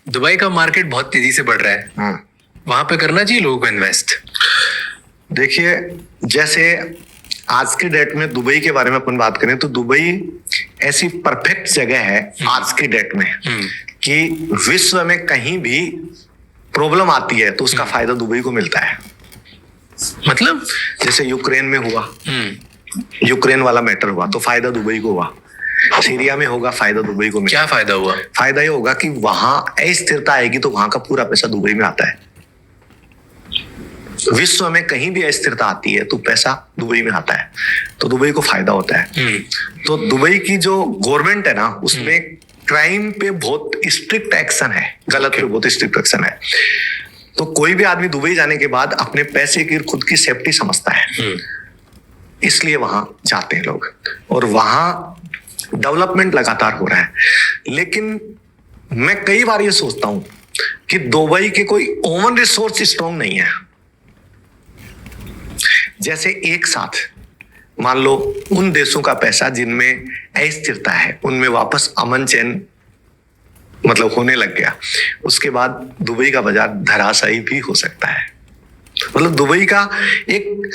Dubai का market बहुत तेजी से बढ़ रहा है, वहां पे करना चाहिए लोगों को इन्वेस्ट? देखिए, जैसे आज के डेट में दुबई के बारे में अपन बात करें तो दुबई ऐसी परफेक्ट जगह है आज के डेट में कि विश्व में कहीं भी प्रॉब्लम आती है तो उसका फायदा दुबई को मिलता है। मतलब जैसे यूक्रेन में हुआ, यूक्रेन वाला मैटर हुआ तो फायदा दुबई को हुआ। सीरिया में होगा, फायदा दुबई को मिला। क्या फायदा हुआ? फायदा ये होगा कि वहां अस्थिरता आएगी तो वहां का पूरा पैसा दुबई में आता है। विश्व में कहीं भी अस्थिरता आती है तो पैसा दुबई में आता है, तो दुबई को फायदा होता है। तो दुबई की जो गवर्नमेंट है ना, उसमें क्राइम पे बहुत स्ट्रिक्ट एक्शन है, गलत पे बहुत स्ट्रिक्ट एक्शन है। तो कोई भी आदमी दुबई जाने के बाद अपने पैसे की खुद की सेफ्टी समझता है, इसलिए वहां जाते हैं लोग, और वहां डेवलपमेंट लगातार हो रहा है। लेकिन मैं कई बार ये सोचता हूं कि दुबई के कोई ओवन रिसोर्स स्ट्रॉन्ग नहीं है। जैसे एक साथ मान लो उन देशों का पैसा जिनमें अस्थिरता है, उनमें वापस अमन चैन मतलब होने लग गया, उसके बाद दुबई का बाजार धराशायी भी हो सकता है। मतलब दुबई का एक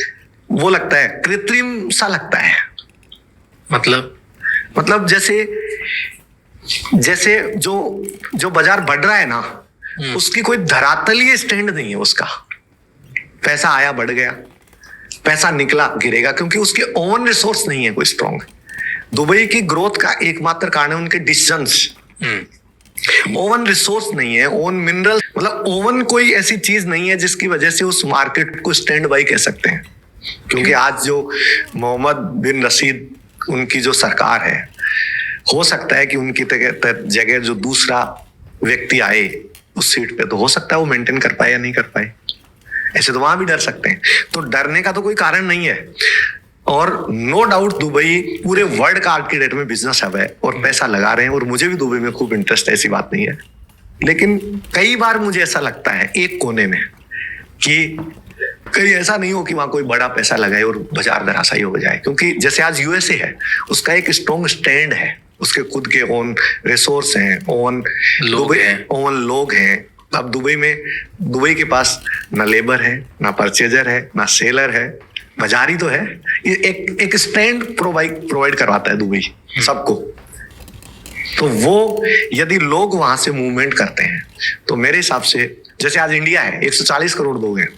वो लगता है, कृत्रिम सा लगता है। मतलब जैसे जो बाजार बढ़ रहा है ना, उसकी कोई धरातलीय स्टैंड नहीं है उसका। पैसा आया बढ़ गया, पैसा निकला गिरेगा, क्योंकि उसके ओवन रिसोर्स नहीं है कोई स्ट्रॉन्ग। दुबई की ग्रोथ का एकमात्र कारण है उनके डिसीजंस। ओवन रिसोर्स नहीं है, ओवन मिनरल, मतलब ओवन कोई ऐसी चीज नहीं है जिसकी वजह से उस मार्केट को स्टैंड बाई कह सकते हैं। क्योंकि आज जो मोहम्मद बिन रशीद उनकी जो सरकार है, हो सकता है कि उनकी जगह जो दूसरा व्यक्ति आए उस सीट पे, तो हो सकता है वो मेंटेन कर पाए या नहीं कर पाए। ऐसे तो वहां भी डर सकते हैं, तो डरने का तो कोई कारण नहीं है। और नो डाउट दुबई पूरे वर्ल्ड का आज की डेट में बिजनेस हब है और पैसा लगा रहे हैं, और मुझे भी दुबई में खूब इंटरेस्ट है, ऐसी बात नहीं है। लेकिन कई बार मुझे ऐसा लगता है एक कोने में कि कहीं ऐसा नहीं हो कि वहां कोई बड़ा पैसा लगाए और बाजार धराशायी हो जाए। क्योंकि जैसे आज यूएसए है, उसका एक स्ट्रॉन्ग स्टैंड है, उसके खुद के ओन रिसोर्स हैं, ओन लोग हैं। अब दुबई के पास ना लेबर है, ना परचेजर है, ना सेलर है, बाजारी तो है। ये एक स्टैंड प्रोवाइड करवाता है दुबई सबको। तो वो यदि लोग वहां से मूवमेंट करते हैं तो मेरे हिसाब से, जैसे आज इंडिया है, 140 करोड़ लोग हैं,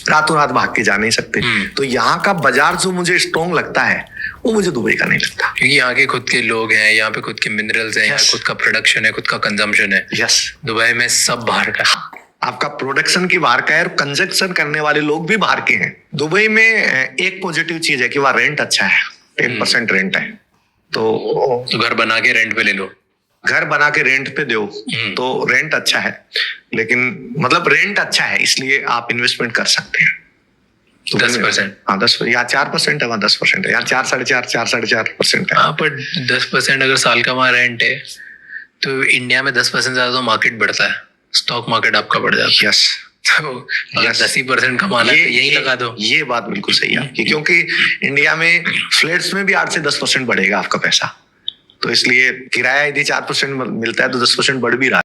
रातों रात भाग के जा नहीं सकते। तो यहाँ का बाजार जो मुझे स्ट्रॉन्ग लगता है वो मुझे दुबई का नहीं लगता, क्योंकि यहाँ के खुद के लोग हैं, यहाँ पे खुद के मिनरल्स हैं, यहाँ खुद का प्रोडक्शन है, खुद का कंजम्पशन है। दुबई में सब बाहर का है। आपका प्रोडक्शन की बाहर का है और कंजक्शन करने वाले लोग भी बाहर के हैं। दुबई में एक पॉजिटिव चीज है कि वहाँ रेंट अच्छा है, 10% रेंट है। तो घर बना के रेंट पे ले लो, घर बना के रेंट पे दो तो रेंट अच्छा है। लेकिन मतलब रेंट अच्छा है इसलिए आप इन्वेस्टमेंट कर सकते हैं। 10%, हाँ 10 या 4% है, वहाँ 10% है, यहाँ 4.5% है। हाँ, पर 10% अगर साल का वहाँ रेंट है तो इंडिया में 10% ज्यादा तो मार्केट बढ़ता है, स्टॉक मार्केट आपका बढ़ जाता है। यस, अगर 10% कमाना है तो यही लगा दो। ये बात बिल्कुल सही है आपकी, क्योंकि इंडिया में फ्लैट्स में भी 8 से 10% बढ़ेगा आपका पैसा। तो इसलिए किराया यदि 4% मिलता है तो 10% बढ़ भी रहा है।